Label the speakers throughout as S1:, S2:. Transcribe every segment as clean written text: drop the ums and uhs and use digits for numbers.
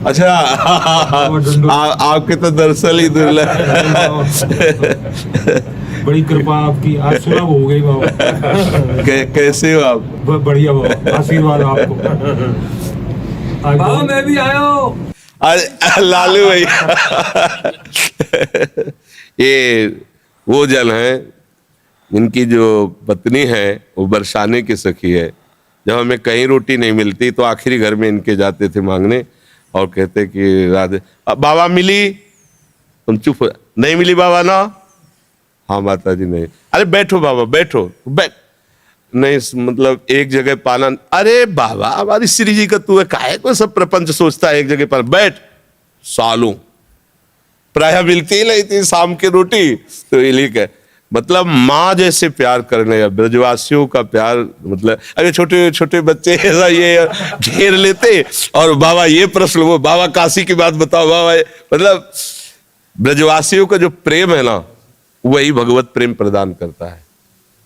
S1: अच्छा आपके तो दरअसल ही दुर्लभ।
S2: बड़ी कृपा आपकी, आज सुलभ हो गई बाबा।
S1: कैसे हो आप?
S2: बढ़िया बाबा, आशीर्वाद आपको।
S3: बाबा मैं भी आया हूँ।
S1: अरे लालू भैया ये वो जन है, इनकी जो पत्नी है वो बरसाने की सखी है। जब हमें कहीं रोटी नहीं मिलती तो आखिरी घर में इनके जाते थे मांगने और कहते कि राधे बाबा मिली, तुम चुप हो, नहीं मिली बाबा ना, हाँ माता जी नहीं, अरे बैठो बाबा बैठो, बैठ नहीं, मतलब एक जगह पाना, अरे बाबा हमारी श्री जी का तू है, काहे को सब प्रपंच सोचता है, एक जगह पर बैठ, सालों प्राय मिलती ही नहीं थी शाम की रोटी। तो ये मतलब माँ जैसे प्यार करने का, ब्रजवासियों का प्यार, मतलब अरे छोटे छोटे बच्चे ऐसा ये घेर लेते और बाबा ये प्रश्न, वो बाबा काशी की बात बताओ बाबा, मतलब ब्रजवासियों का जो प्रेम है ना वही भगवत प्रेम प्रदान करता है,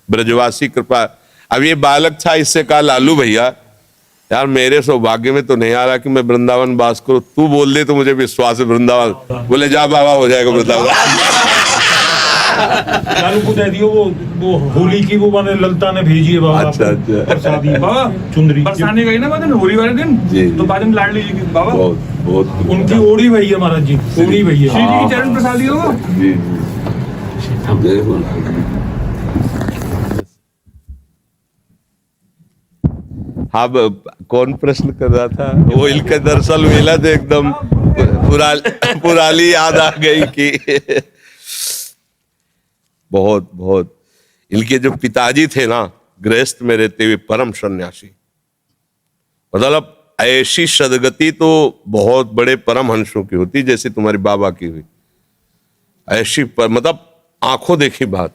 S1: ब्रजवासी कृपा। अब ये बालक था, इससे कहा लालू भैया यार मेरे सौभाग्य में तो नहीं आ रहा कि मैं वृंदावन वास करूं, तू बोल दे तो मुझे विश्वास है वृंदावन। बोले जा बाबा हो जाएगा वृंदावन।
S2: लालू को दे दियो वो होली की वो मैंने ललता ने भेजी है बाबा।
S1: अच्छा अच्छा
S2: प्रसादी
S3: बाबा
S2: चुंदरी
S3: बरसाने गई ना बाद होली वाले दिन, तो बाद में लाडली जी की बाबा
S1: बहुत बहुत
S2: उनकी ओढ़ी भई है महाराज जी, ओढ़ी भई है।
S3: श्री जी की चरण प्रसादी हो।
S1: जी जय हो। अब कौन प्रश्न कर रहा था? वो इनके दरअसल मिला तो एकदम पुरानी याद आ गई कि बहुत बहुत इनके जो पिताजी थे ना गृहस्थ में रहते हुए परम सन्यासी, मतलब ऐसी सदगति तो बहुत बड़े परम हंसों की होती जैसे तुम्हारे बाबा की हुई, ऐसी मतलब आंखों देखी बात,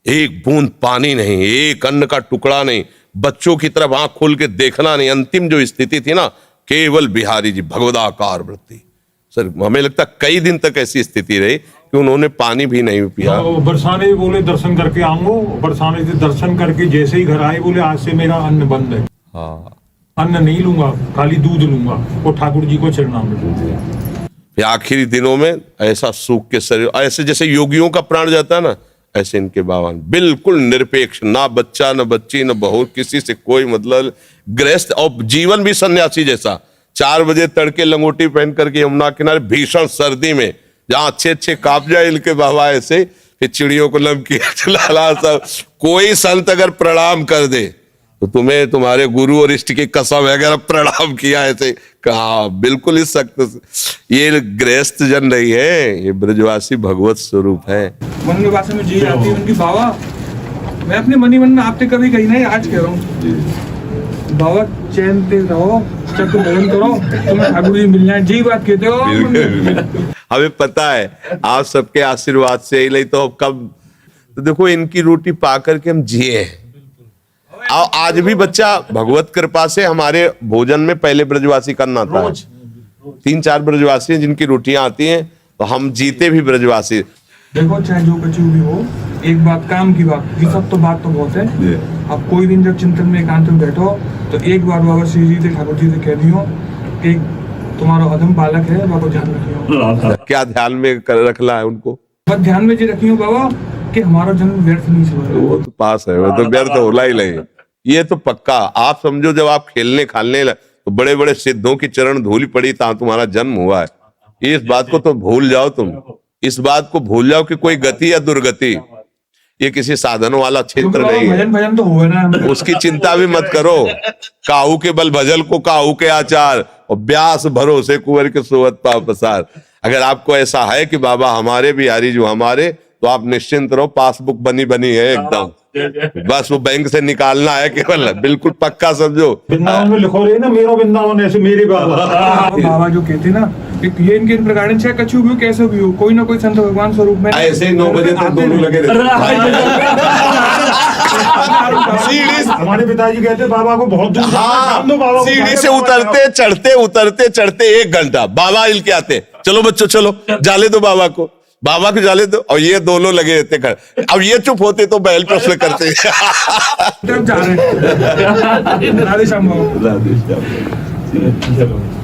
S1: एक बूंद पानी नहीं, एक अन्न का टुकड़ा नहीं, बच्चों की तरफ आंख खोल के देखना नहीं। अंतिम जो स्थिति थी ना, केवल बिहारी जी भगवदाकार वृत्ति, सर हमें लगता कई दिन तक ऐसी स्थिति रही कि उन्होंने पानी भी नहीं पिया।
S2: बरसाने बोले दर्शन करके आऊंगो, बरसाने से दर्शन करके जैसे ही घर आए बोले आज से मेरा अन्न बंद है।
S1: हाँ
S2: अन्न नहीं लूंगा, खाली दूध लूंगा, वो ठाकुर जी को चरणामृत।
S1: फिर आखिरी दिनों में ऐसा सूख के शरीर, ऐसे जैसे योगियों का प्राण जाता है ना, ऐसे इनके बाबा बिल्कुल निरपेक्ष, ना बच्चा न बच्ची न बहू, किसी से कोई मतलब, गृहस्थ और जीवन भी सन्यासी जैसा। 4 बजे तड़के लंगोटी पहन करके यमुना किनारे भीषण सर्दी में जहां अच्छे अच्छे काप जाए इनके बाबा, ऐसे फिर चिड़ियों को लमकी चला सब। कोई संत अगर प्रणाम कर दे तो तुम्हें तुम्हारे गुरु और इष्ट की कसम है, अगर प्रणाम किया ऐसे कहा, बिल्कुल इस सख्त। ये गृहस्थ जन नहीं है, ये ब्रजवासी भगवत स्वरूप है।
S3: मन में भाषा में जी आती है उनकी बाबा, मैं अपने मनी मन में आपसे कभी कही नहीं, आज कह रहा हूँ बाबा चैन से रहो, चक्र भजन करो, तुम्हें ठाकुर जी मिल जाए, जी बात कहते हो।
S1: हमें पता है आप सबके आशीर्वाद से ही, नहीं तो कब, तो देखो इनकी रोटी पा करके हम जिए हैं। आज भी बच्चा भगवत कृपा से हमारे भोजन में पहले ब्रजवासी करना आता है, 3-4 ब्रजवासी हैं जिनकी रोटियां आती हैं, तो हम जीते भी ब्रजवासी।
S3: देखो चाहे जो बची हुई हो, एक बात काम की बात, ये सब तो बात तो बहुत है। अब कोई दिन जब चिंतन में एकांत में बैठो तो एक बार बाबा श्री जी से ठाकुर जी से कह दियो कि तुम्हारा अधम बालक है, बाबा ध्यान रखियो।
S1: क्या ध्यान में रखना है उनको?
S3: बस ध्यान में जी रखियो बाबा कि हमारा जन्म व्यर्थ नहीं चला।
S1: वो तो पास है, वो तो व्यर्थ होला ही नहीं, ये तो पक्का। आप समझो जब आप खेलने खालने तो बड़े बड़े सिद्धों की चरण धूली पड़ी तो तुम्हारा जन्म हुआ है। इस बात को तो भूल जाओ, तुम इस बात को भूल जाओ कि कोई गति या दुर्गति, ये किसी साधनों वाला क्षेत्र नहीं है।
S3: भजन भजन तो हुए ना,
S1: उसकी चिंता भी मत करो। काहू के बल भजल को काहू के आचार, और ब्यास भरोसे कुंवर के सोवत पाव पसार। अगर आपको ऐसा है कि बाबा हमारे बिहारी जो हमारे, तो आप निश्चिंत रहो, पासबुक बनी है एकदम, बस वो बैंक से निकालना है केवल, बिल्कुल पक्का समझो।
S2: वृंदावन में लिखो रहे ना, मेरो वृंदावन ऐसे मेरे बाबा।
S3: बाबा जो कहते ना ये इनके प्रकार चाहे कछु भी हो कैसे भी हो, कोई ना कोई संत भगवान स्वरूप में
S1: ऐसे ही 9 बजे तक दोनों लगे
S2: हमारे पिताजी कहते बाबा को बहुत दूर
S1: हाँ, सीढ़ी से उतरते चढ़ते 1 घंटा बाबा हिल के आते, चलो बच्चों चलो जाले दो बाबा को जाले दो, और ये दोनों लगे रहते खड़े। अब ये चुप होते तो बैल प्रश्न करते।
S3: राधे श्याम बाबा।
S2: चलो